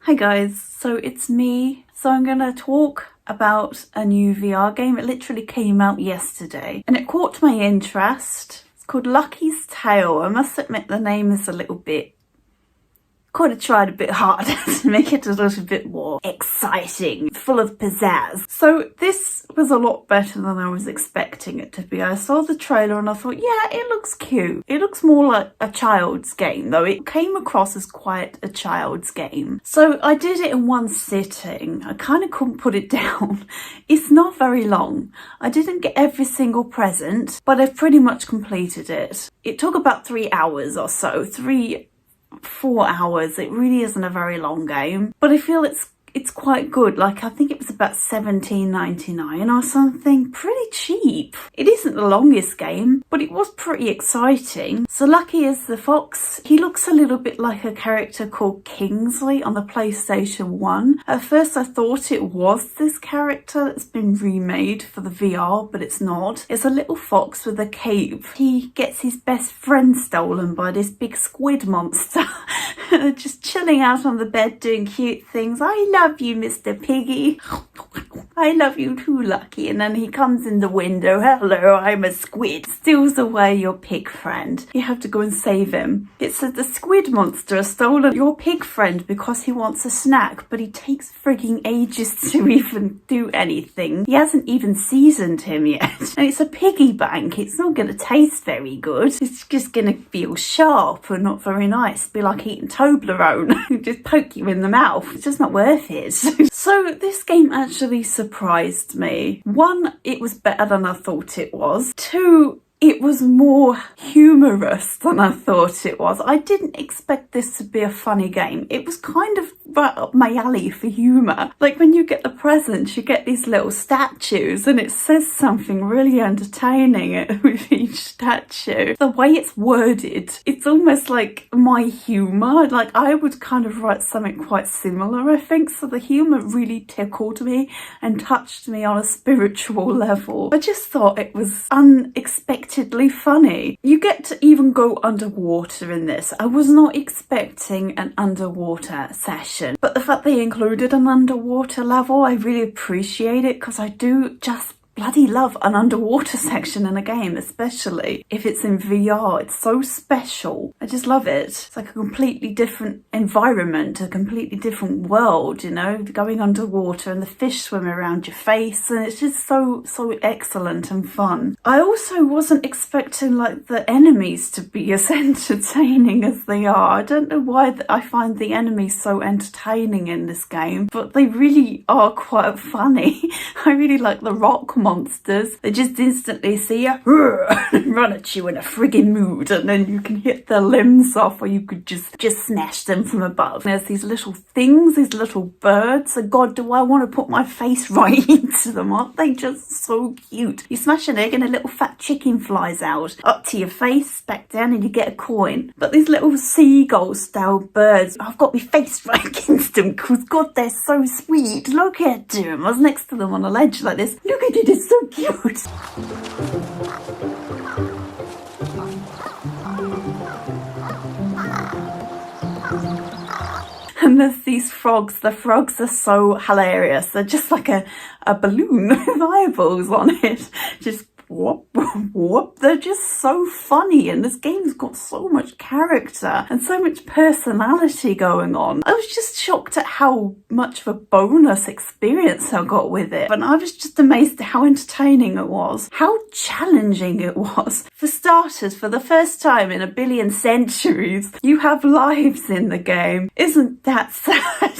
Hi guys, so it's me. So I'm gonna talk about a new VR game. It literally came out yesterday and it caught my interest. It's called Lucky's Tale. I must admit the name is a little bit, could have tried a bit harder to make it a little bit more exciting, full of pizzazz. So this was a lot better than I was expecting it to be. I saw the trailer and I thought, yeah, it looks cute. It looks more like a child's game, though. It came across as quite a child's game. So I did it in one sitting. I kind of couldn't put it down. It's not very long. I didn't get every single present, but I've pretty much completed it. It took about 3 hours or so, 4 hours. It really isn't a very long game, but I feel it's quite good. Like, I think it was about $17.99 or something, pretty cheap. It isn't the longest game, but it was pretty exciting. So Lucky is the fox. He looks a little bit like a character called Kingsley on the PlayStation 1. At first I thought it was this character that's been remade for the VR, but it's not. It's a little fox with a cape. He gets his best friend stolen by this big squid monster. Just chilling out on the bed doing cute things. I love you, Mr. Piggy. I love you too, Lucky. And then he comes in the window. Hello, I'm a squid. Steals away your pig friend. You have to go and save him. It says the squid monster has stolen your pig friend because he wants a snack, but he takes frigging ages to even do anything. He hasn't even seasoned him yet. And it's a piggy bank. It's not going to taste very good. It's just going to feel sharp and not very nice. Be like eating Toblerone. Just poke you in the mouth. It's just not worth it. So this game actually surprised me. 1, it was better than I thought it was. 2, it was more humorous than I thought it was. I didn't expect this to be a funny game. It was kind of right up my alley for humour. Like, when you get the presents, you get these little statues and it says something really entertaining with each statue. The way it's worded, it's almost like my humour. Like, I would kind of write something quite similar, I think. So the humour really tickled me and touched me on a spiritual level. I just thought it was unexpectedly funny. You get to even go underwater in this. I was not expecting an underwater session, but the fact they included an underwater level, I really appreciate it, because I do just bloody love an underwater section in a game, especially if it's in VR. It's so special. I just love it. It's like a completely different environment, a completely different world, you know, going underwater and the fish swim around your face, and it's just so excellent and fun. I also wasn't expecting like the enemies to be as entertaining as they are. I don't know why I find the enemies so entertaining in this game, but they really are quite funny. I really like the rock monsters. They just instantly see you and run at you in a friggin' mood, and then you can hit their limbs off, or you could just smash them from above. There's these little things, these little birds, and God, do I want to put my face right into them. Aren't they just so cute? You smash an egg and a little fat chicken flies out up to your face, back down, and you get a coin. But these little seagull style birds, I've got my face right against them because God, they're so sweet. Look at them. I was next to them on a ledge like this. Look at it, it's so cute. And there's these frogs. The frogs are so hilarious. They're just like a balloon with eyeballs on it. Just whoop, whoop. They're just so funny, and this game's got so much character and so much personality going on. I was just shocked at how much of a bonus experience I got with it, and I was just amazed at how entertaining it was, how challenging it was. For starters, for the first time in a billion centuries, you have lives in the game. Isn't that sad?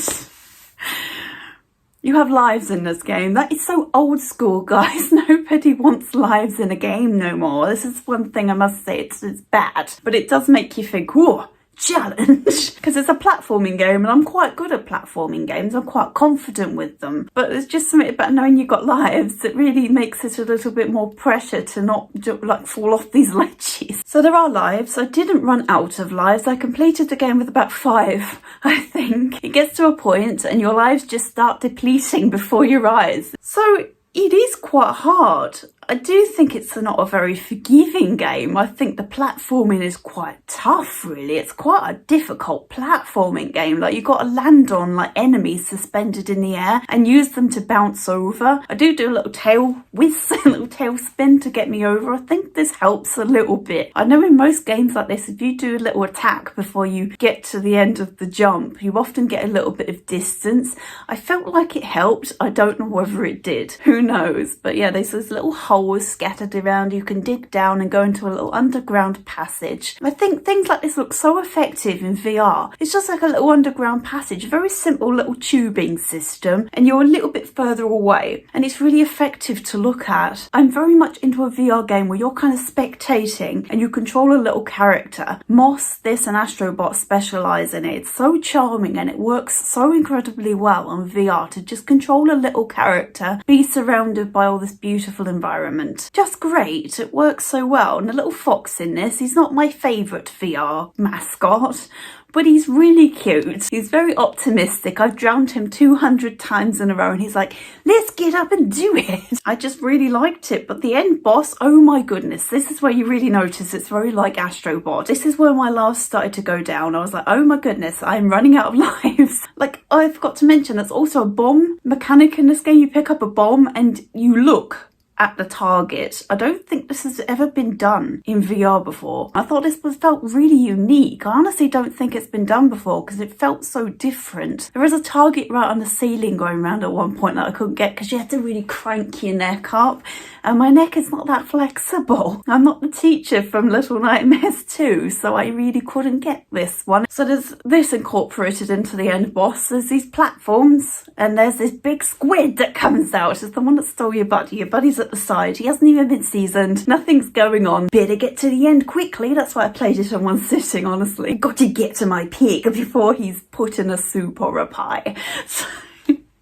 You have lives in this game. That is so old school, guys. Nobody wants lives in a game no more. This is one thing I must say, it's bad. But it does make you think, whoa, challenge. Because it's a platforming game, and I'm quite good at platforming games. I'm quite confident with them. But there's just something about knowing you've got lives that really makes it a little bit more pressure to not like fall off these ledges. So there are lives. I didn't run out of lives. I completed the game with about 5, I think. It gets to a point and your lives just start depleting before your eyes. So it is quite hard. I do think it's not a very forgiving game. I think the platforming is quite tough, really. It's quite a difficult platforming game. Like, you've got to land on like enemies suspended in the air and use them to bounce over. I do a little tail whiz, a little tail spin to get me over. I think this helps a little bit. I know in most games like this, if you do a little attack before you get to the end of the jump, you often get a little bit of distance. I felt like it helped. I don't know whether it did. Who knows? But yeah, there's these little holes scattered around. You can dig down and go into a little underground passage. I think things like this look so effective in VR. It's just like a little underground passage, a very simple little tubing system, and you're a little bit further away, and it's really effective to look at. I'm very much into a VR game where you're kind of spectating and you control a little character. Moss, this and Astrobot specialise in it. It's so charming and it works so incredibly well on VR to just control a little character, be surrounded by all this beautiful environment. Just great. It works so well. And the little fox in this, he's not my favourite VR mascot, but he's really cute. He's very optimistic. I've drowned him 200 times in a row and he's like, let's get up and do it. I just really liked it. But the end boss, oh my goodness, this is where you really notice it's very like Astrobot. This is where my laughs started to go down. I was like, oh my goodness, I'm running out of lives. Like, I forgot to mention, there's also a bomb mechanic in this game. You pick up a bomb and you look at the target. I don't think this has ever been done in VR before. I thought this felt really unique. I honestly don't think it's been done before because it felt so different. There is a target right on the ceiling going around at one point that I couldn't get because you had to really crank your neck up, and my neck is not that flexible. I'm not the teacher from Little Nightmares 2, so I really couldn't get this one. So there's this incorporated into the end boss. There's these platforms and there's this big squid that comes out. It's the one that stole your buddy. Your buddy's at the side. He hasn't even been seasoned. Nothing's going on. Better get to the end quickly. That's why I played it on one sitting, honestly. Got to get to my pig before he's put in a soup or a pie. So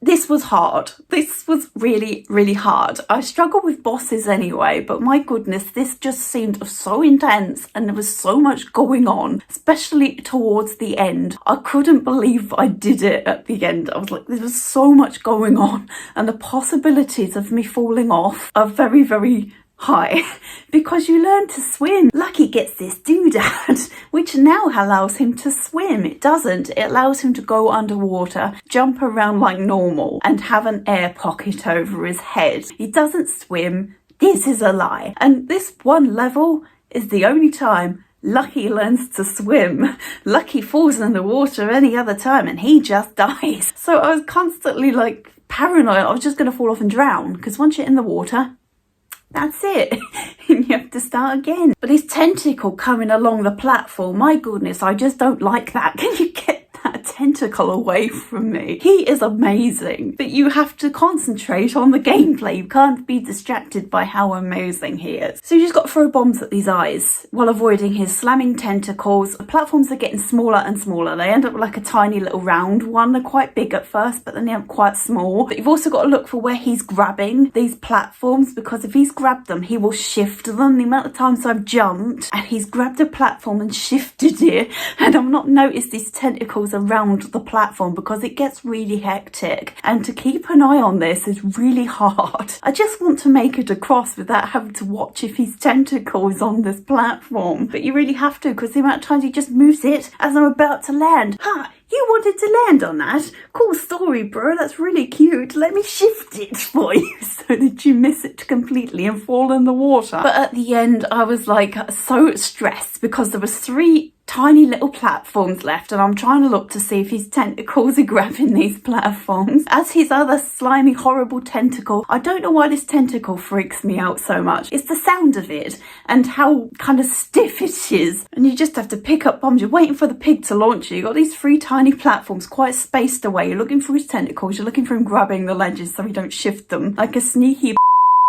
this was hard. This was really, really hard. I struggle with bosses anyway, but my goodness, this just seemed so intense and there was so much going on, especially towards the end. I couldn't believe I did it at the end. I was like, there was so much going on and the possibilities of me falling off are very, very high because you learn to swim. Lucky gets this doodad, which now allows him to swim. It doesn't. It allows him to go underwater, jump around like normal, and have an air pocket over his head. He doesn't swim. This is a lie. And this one level is the only time Lucky learns to swim. Lucky falls in the water any other time and he just dies. So I was constantly like paranoid. I was just going to fall off and drown because once you're in the water, that's it. And you have to start again. But his tentacle coming along the platform, my goodness, I just don't like that. Can you get that tentacle away from me? He is amazing, but you have to concentrate on the gameplay. You can't be distracted by how amazing he is. So you just got to throw bombs at these eyes while avoiding his slamming tentacles. The platforms are getting smaller and smaller. They end up like a tiny little round one. They're quite big at first, but then they're quite small. But you've also got to look for where he's grabbing these platforms, because if he's grabbed them, he will shift them. The amount of times I've jumped and he's grabbed a platform and shifted it, and I've not noticed these tentacles around the platform because it gets really hectic, and to keep an eye on this is really hard. I just want to make it across without having to watch if his tentacle is on this platform, but you really have to, because the amount of times he just moves it as I'm about to land. You wanted to land on that? Cool story, bro. That's really cute. Let me shift it for you so that you miss it completely and fall in the water. But at the end, I was like so stressed because there was 3 tiny little platforms left and I'm trying to look to see if his tentacles are grabbing these platforms. As his other slimy, horrible tentacle, I don't know why this tentacle freaks me out so much. It's the sound of it and how kind of stiff it is. And you just have to pick up bombs. You're waiting for the pig to launch you. You've got these 3 tiny platforms quite spaced away. You're looking for his tentacles. You're looking for him grabbing the ledges so he don't shift them like a sneaky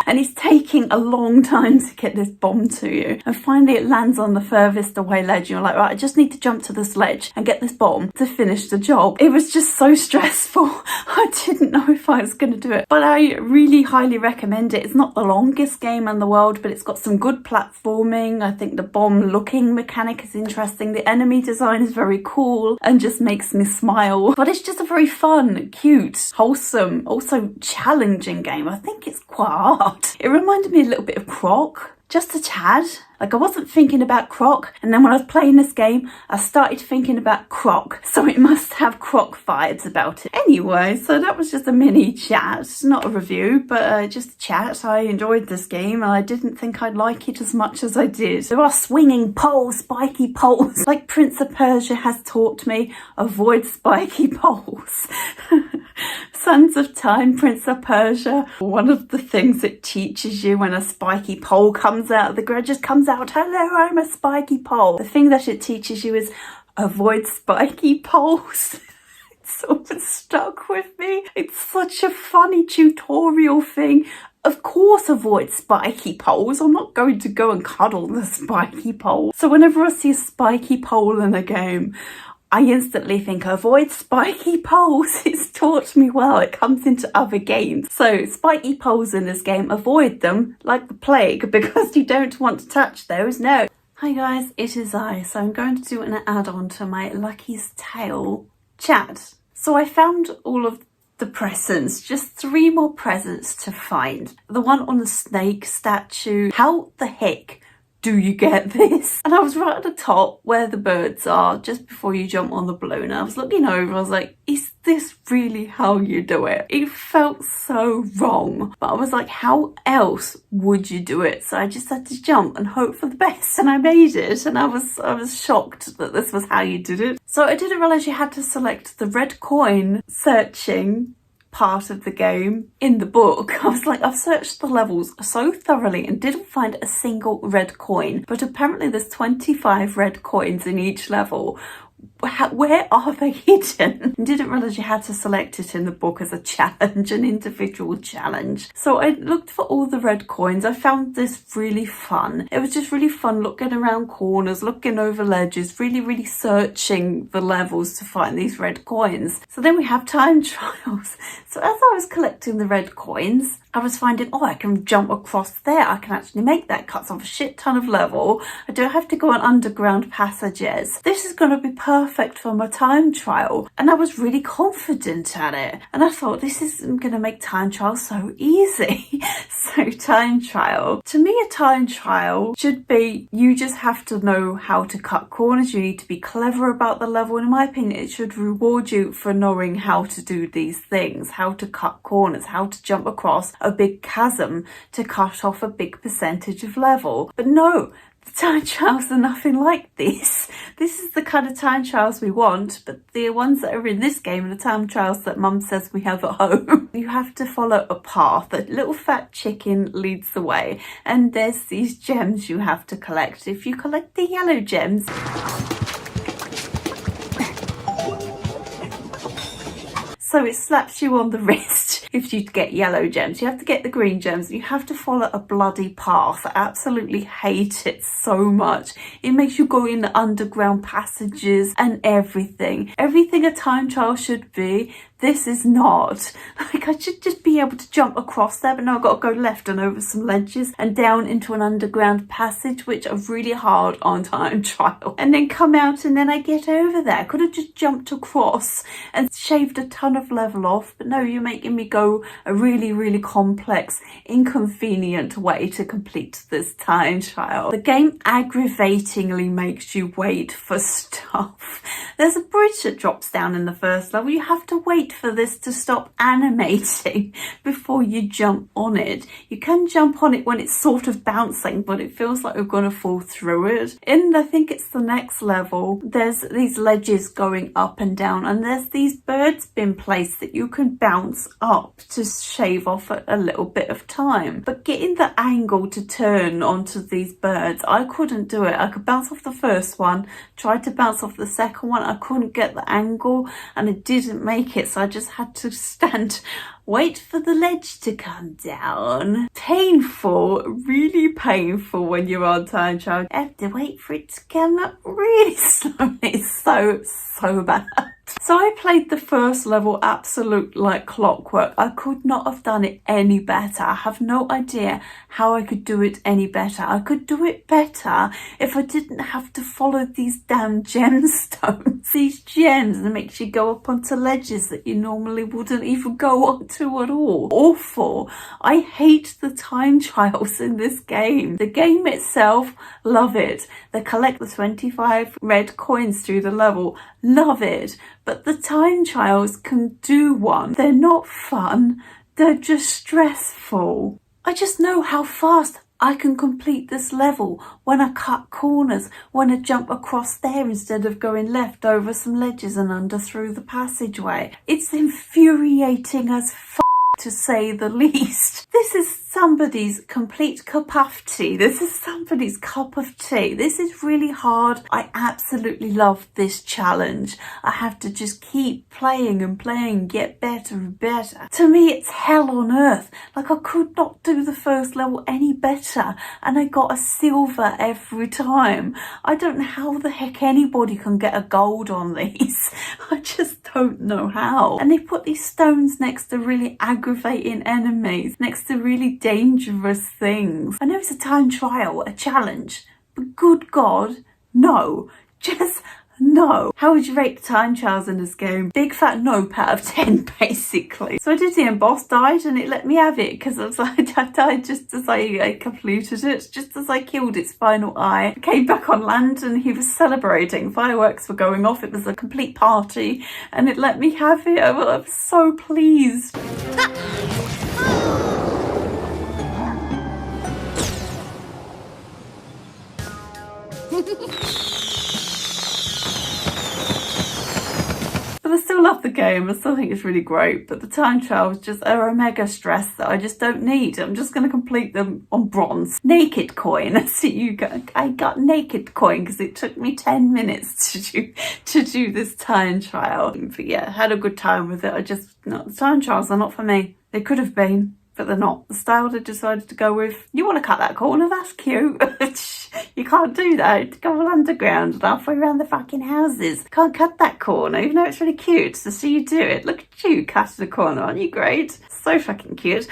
and it's taking a long time to get this bomb to you. And finally it lands on the furthest away ledge. You're like, right, I just need to jump to this ledge and get this bomb to finish the job. It was just so stressful. I didn't know if I was going to do it. But I really highly recommend it. It's not the longest game in the world, but it's got some good platforming. I think the bomb looking mechanic is interesting. The enemy design is very cool and just makes me smile. But it's just a very fun, cute, wholesome, also challenging game. I think it's quite hard. god. It reminded me a little bit of Croc. Just a tad. Like, I wasn't thinking about Croc, and then when I was playing this game, I started thinking about Croc, so it must have Croc vibes about it. Anyway, so that was just a mini chat, not a review, but just a chat. I enjoyed this game, and I didn't think I'd like it as much as I did. There are swinging poles, spiky poles. Like Prince of Persia has taught me, avoid spiky poles. Sands of Time, Prince of Persia. One of the things it teaches you when a spiky pole comes out of the ground, just comes out, hello, I'm a spiky pole. The thing that it teaches you is avoid spiky poles. It's always stuck with me. It's such a funny tutorial thing. Of course, avoid spiky poles. I'm not going to go and cuddle the spiky pole. So whenever I see a spiky pole in a game, I instantly think avoid spiky poles. It's taught me well. It comes into other games. So spiky poles in this game, avoid them like the plague because you don't want to touch those. No. Hi guys, it is I. So I'm going to do an add-on to my Lucky's Tale chat. So I found all of the presents, just 3 more presents to find. The one on the snake statue. How the heck do you get this? And I was right at the top where the birds are, just before you jump on the balloon. I was looking over, I was like, is this really how you do it? It felt so wrong, but I was like, how else would you do it? So I just had to jump and hope for the best, and I made it, and I was shocked that this was how you did it. So I didn't realize you had to select the red coin searching part of the game in the book. I was like, I've searched the levels so thoroughly and didn't find a single red coin, but apparently there's 25 red coins in each level. Where are they hidden? Didn't realize you had to select it in the book as a challenge, an individual challenge. So I looked for all the red coins. I found this really fun. It was just really fun looking around corners, looking over ledges, really searching the levels to find these red coins. So then we have time trials. So as I was collecting the red coins, I was finding, oh, I can jump across there. I can actually make that. Cuts off a shit ton of level. I don't have to go on underground passages. This is going to be perfect for my time trial. And I was really confident at it. And I thought, this is going to make time trial so easy. So time trial. To me, a time trial should be, you just have to know how to cut corners. You need to be clever about the level. And in my opinion, it should reward you for knowing how to do these things, how to cut corners, how to jump across a big chasm to cut off a big percentage of level. But no, the time trials are nothing like this. This is the kind of time trials we want, but the ones that are in this game are the time trials that Mum says we have at home. You have to follow a path. A little fat chicken leads the way, and there's these gems you have to collect. If you collect the yellow gems, so it slaps you on the wrist if you get yellow gems. You have to get the green gems. You have to follow a bloody path. I absolutely hate it so much. It makes you go in the underground passages and everything. Everything a time trial should be. This is not. Like, I should just be able to jump across there, but no, I've got to go left and over some ledges and down into an underground passage, which are really hard on time trial. And then come out and then I get over there. I could have just jumped across and shaved a ton of level off, but no, you're making me go a really complex, inconvenient way to complete this time trial. The game aggravatingly makes you wait for stuff. There's a bridge that drops down in the first level. You have to wait for this to stop animating before you jump on it. You can jump on it when it's sort of bouncing, but it feels like we're going to fall through it. In, I think it's the next level, there's these ledges going up and down, and there's these birds being placed that you can bounce up to shave off a little bit of time. But getting the angle to turn onto these birds, I couldn't do it. I could bounce off the first one, tried to bounce off the second one, I couldn't get the angle and it didn't make it, so I just had to stand, wait for the ledge to come down. Painful, really painful when you're on time trial. You have to wait for it to come up really slowly. It's so bad. So I played the first level absolute like clockwork. I could not have done it any better. I have no idea how I could do it any better. I could do it better if I didn't have to follow these damn gemstones. These gems that makes you go up onto ledges that you normally wouldn't even go onto at all. Awful. I hate the time trials in this game. The game itself, love it. They collect the 25 red coins through the level, love it. But the time trials can do one. They're not fun, they're just stressful. I just know how fast I can complete this level when I cut corners, when I jump across there instead of going left over some ledges and under through the passageway. It's infuriating as f***, to say the least. This is somebody's complete cup of tea. This is somebody's cup of tea. This is really hard. I absolutely love this challenge. I have to just keep playing and playing, get better and better. To me, it's hell on earth. Like, I could not do the first level any better, and I got a silver every time. I don't know how the heck anybody can get a gold on these. I just don't know how. And they put these stones next to really aggravating enemies, next to really dangerous things. I know it's a time trial, a challenge, but good God, no. Just no. How would you rate the time trials in this game? Big fat nope out of 10, basically. So I did the end boss died, and it let me have it because I died just as I completed it, just as I killed its final eye. I came back on land and he was celebrating. Fireworks were going off. It was a complete party, and it let me have it. I was so pleased. But I still love the game. I still think it's really great. But the time trials just are a mega stress that I just don't need. I'm just going to complete them on bronze. Naked coin. See, I got naked coin because it took me 10 minutes to do this time trial. But yeah, had a good time with it. The time trials are not for me. They could have been, but they're not. The style they decided to go with. You want to cut that corner? That's cute. You can't do that. Go all underground and halfway around the fucking houses. Can't cut that corner, even though it's really cute to see you do it. Look at you cutting the corner. Aren't you great? So fucking cute.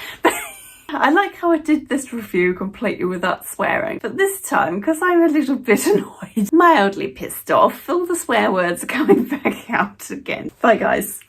I like how I did this review completely without swearing. But this time, because I'm a little bit annoyed, mildly pissed off, all the swear words are coming back out again. Bye guys.